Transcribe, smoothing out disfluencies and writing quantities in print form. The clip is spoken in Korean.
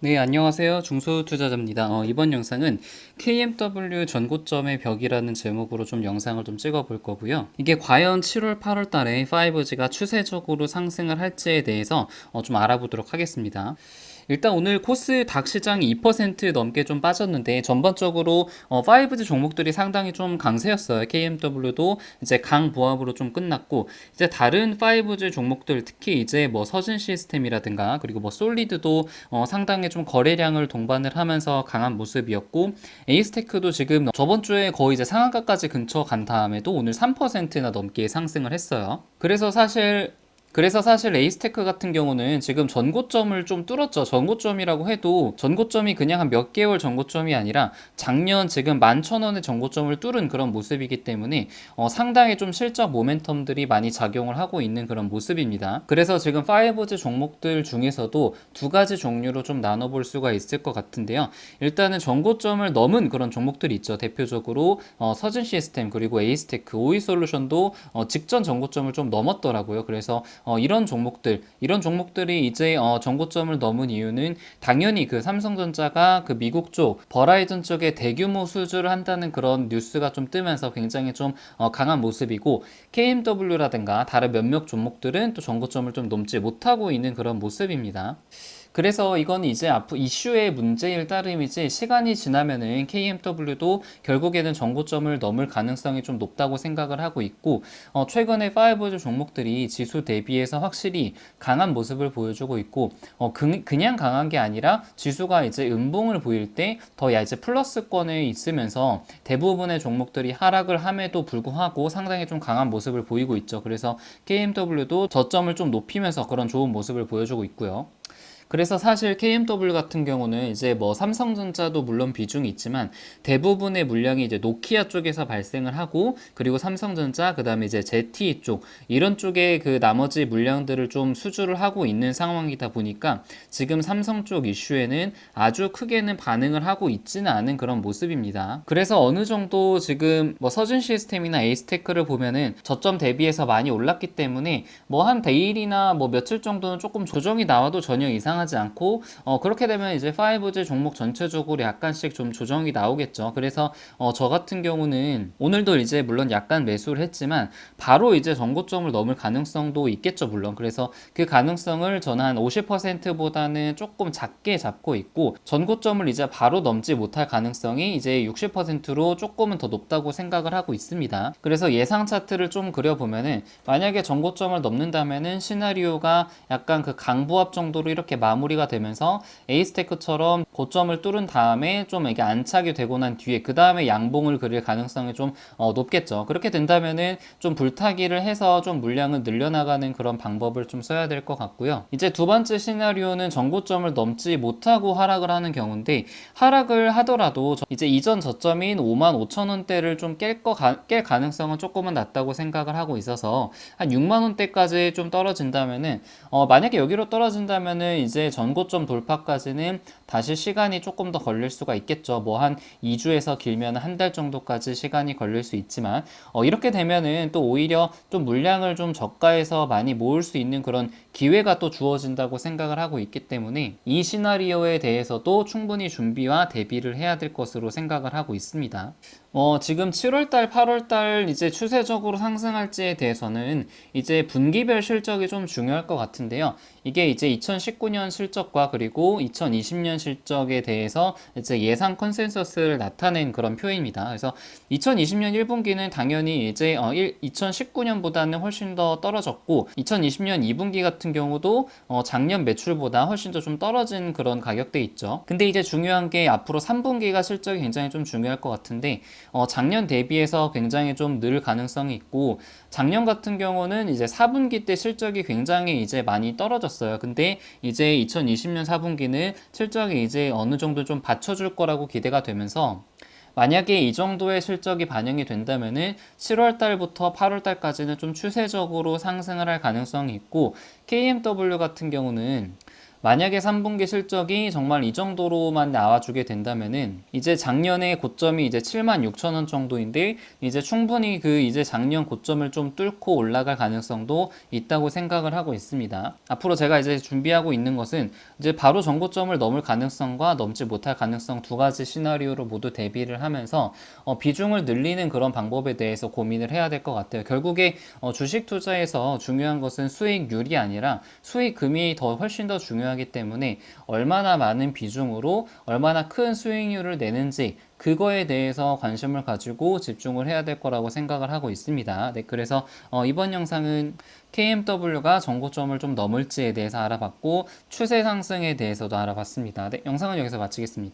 네, 안녕하세요. 중소투자자입니다. 이번 영상은 KMW 전고점의 벽이라는 제목으로 좀 영상을 좀 찍어 볼 거고요. 이게 과연 7월, 8월 달에 5G가 추세적으로 상승을 할지에 대해서 좀 알아보도록 하겠습니다. 일단 오늘 코스닥 시장이 2% 넘게 좀 빠졌는데 전반적으로 5G 종목들이 상당히 좀 강세였어요. KMW도 이제 강보합으로 좀 끝났고 이제 다른 5G 종목들 특히 이제 뭐 서진 시스템이라든가 그리고 뭐 솔리드도 상당히 좀 거래량을 동반을 하면서 강한 모습이었고 에이스테크도 지금 저번 주에 거의 이제 상한가까지 근처 간 다음에도 오늘 3%나 넘게 상승을 했어요. 그래서 사실 에이스테크 같은 경우는 지금 전고점을 좀 뚫었죠. 전고점이라고 해도 전고점이 그냥 한 몇 개월 전고점이 아니라 작년 지금 11,000원의 전고점을 뚫은 그런 모습이기 때문에 상당히 좀 실적 모멘텀들이 많이 작용을 하고 있는 그런 모습입니다. 그래서 지금 5G 종목들 중에서도 두 가지 종류로 좀 나눠볼 수가 있을 것 같은데요. 일단은 전고점을 넘은 그런 종목들이 있죠. 대표적으로 서진 시스템 그리고 에이스테크, 오이솔루션도 직전 전고점을 좀 넘었더라고요. 그래서 이런 종목들이 이제 전고점을 넘은 이유는 당연히 그 삼성전자가 그 미국 쪽 버라이즌 쪽에 대규모 수주를 한다는 그런 뉴스가 좀 뜨면서 굉장히 좀 강한 모습이고 KMW라든가 다른 몇몇 종목들은 또 전고점을 좀 넘지 못하고 있는 그런 모습입니다. 그래서 이건 이제 앞으로 이슈의 문제일 따름이지 시간이 지나면은 KMW도 결국에는 전고점을 넘을 가능성이 좀 높다고 생각을 하고 있고 최근에 5G 종목들이 지수 대비해서 확실히 강한 모습을 보여주고 있고 그냥 강한 게 아니라 지수가 이제 음봉을 보일 때 더 이제 플러스권에 있으면서 대부분의 종목들이 하락을 함에도 불구하고 상당히 좀 강한 모습을 보이고 있죠. 그래서 KMW도 저점을 좀 높이면서 그런 좋은 모습을 보여주고 있고요. 그래서 사실 KMW 같은 경우는 이제 뭐 삼성전자도 물론 비중이 있지만 대부분의 물량이 이제 노키아 쪽에서 발생을 하고 그리고 삼성전자 그다음에 이제 ZTE 쪽 이런 쪽에 그 나머지 물량들을 좀 수주를 하고 있는 상황이다 보니까 지금 삼성 쪽 이슈에는 아주 크게는 반응을 하고 있지는 않은 그런 모습입니다. 그래서 어느 정도 지금 뭐 서준 시스템이나 에이스테크를 보면은 저점 대비해서 많이 올랐기 때문에 뭐 한 데일이나 뭐 며칠 정도는 조금 조정이 나와도 전혀 이상하지 않고 그렇게 되면 이제 5G 종목 전체적으로 약간씩 좀 조정이 나오겠죠. 그래서 저 같은 경우는 오늘도 이제 물론 약간 매수를 했지만 바로 이제 전고점을 넘을 가능성도 있겠죠, 물론. 그래서 그 가능성을 저는 한 50%보다는 조금 작게 잡고 있고 전고점을 이제 바로 넘지 못할 가능성이 이제 60%로 조금은 더 높다고 생각을 하고 있습니다. 그래서 예상 차트를 좀 그려보면은 만약에 전고점을 넘는다면은 시나리오가 약간 그 강보합 정도로 이렇게 마무리가 되면서 에이스테크처럼 고점을 뚫은 다음에 좀 이게 안착이 되고 난 뒤에 그 다음에 양봉을 그릴 가능성이 좀 높겠죠. 그렇게 된다면은 좀 불타기를 해서 좀 물량을 늘려나가는 그런 방법을 좀 써야 될 것 같고요. 이제 두 번째 시나리오는 전고점을 넘지 못하고 하락을 하는 경우인데 하락을 하더라도 이제 이전 저점인 55,000원대를 좀 깰 가능성은 조금은 낮다고 생각을 하고 있어서 한 6만원대까지 좀 떨어진다면은 만약에 여기로 떨어진다면은 이제 전고점 돌파까지는 다시 시간이 조금 더 걸릴 수가 있겠죠. 뭐 한 2주에서 길면 한 달 정도까지 시간이 걸릴 수 있지만 이렇게 되면은 또 오히려 좀 물량을 좀 저가에서 많이 모을 수 있는 그런 기회가 또 주어진다고 생각을 하고 있기 때문에 이 시나리오에 대해서도 충분히 준비와 대비를 해야 될 것으로 생각을 하고 있습니다. 지금 7월달, 8월달 이제 추세적으로 상승할지에 대해서는 이제 분기별 실적이 좀 중요할 것 같은데요. 이게 이제 2019년 실적과 그리고 2020년 실적에 대해서 이제 예상 컨센서스를 나타낸 그런 표입니다. 그래서 2020년 1분기는 당연히 이제 2019년보다는 훨씬 더 떨어졌고 2020년 2분기 같은 경우도 작년 매출보다 훨씬 더 좀 떨어진 그런 가격대 있죠. 근데 이제 중요한 게 앞으로 3분기가 실적이 굉장히 좀 중요할 것 같은데 작년 대비해서 굉장히 좀 늘 가능성이 있고 작년 같은 경우는 이제 4분기 때 실적이 굉장히 이제 많이 떨어졌어요. 근데 이제 2020년 4분기는 실적이 이제 어느 정도 좀 받쳐줄 거라고 기대가 되면서 만약에 이 정도의 실적이 반영이 된다면은 7월 달부터 8월 달까지는 좀 추세적으로 상승을 할 가능성이 있고 KMW 같은 경우는 만약에 3분기 실적이 정말 이 정도로만 나와주게 된다면은 이제 작년에 고점이 이제 76,000원 정도인데 이제 충분히 그 이제 작년 고점을 좀 뚫고 올라갈 가능성도 있다고 생각을 하고 있습니다. 앞으로 제가 이제 준비하고 있는 것은 이제 바로 전고점을 넘을 가능성과 넘지 못할 가능성 두 가지 시나리오로 모두 대비를 하면서 비중을 늘리는 그런 방법에 대해서 고민을 해야 될 것 같아요. 결국에 주식 투자에서 중요한 것은 수익률이 아니라 수익금이 더 훨씬 더 중요하기 때문에 얼마나 많은 비중으로 얼마나 큰 수익률을 내는지 그거에 대해서 관심을 가지고 집중을 해야 될 거라고 생각을 하고 있습니다. 네, 그래서 이번 영상은 KMW가 전고점을 좀 넘을지에 대해서 알아봤고 추세 상승에 대해서도 알아봤습니다. 네, 영상은 여기서 마치겠습니다.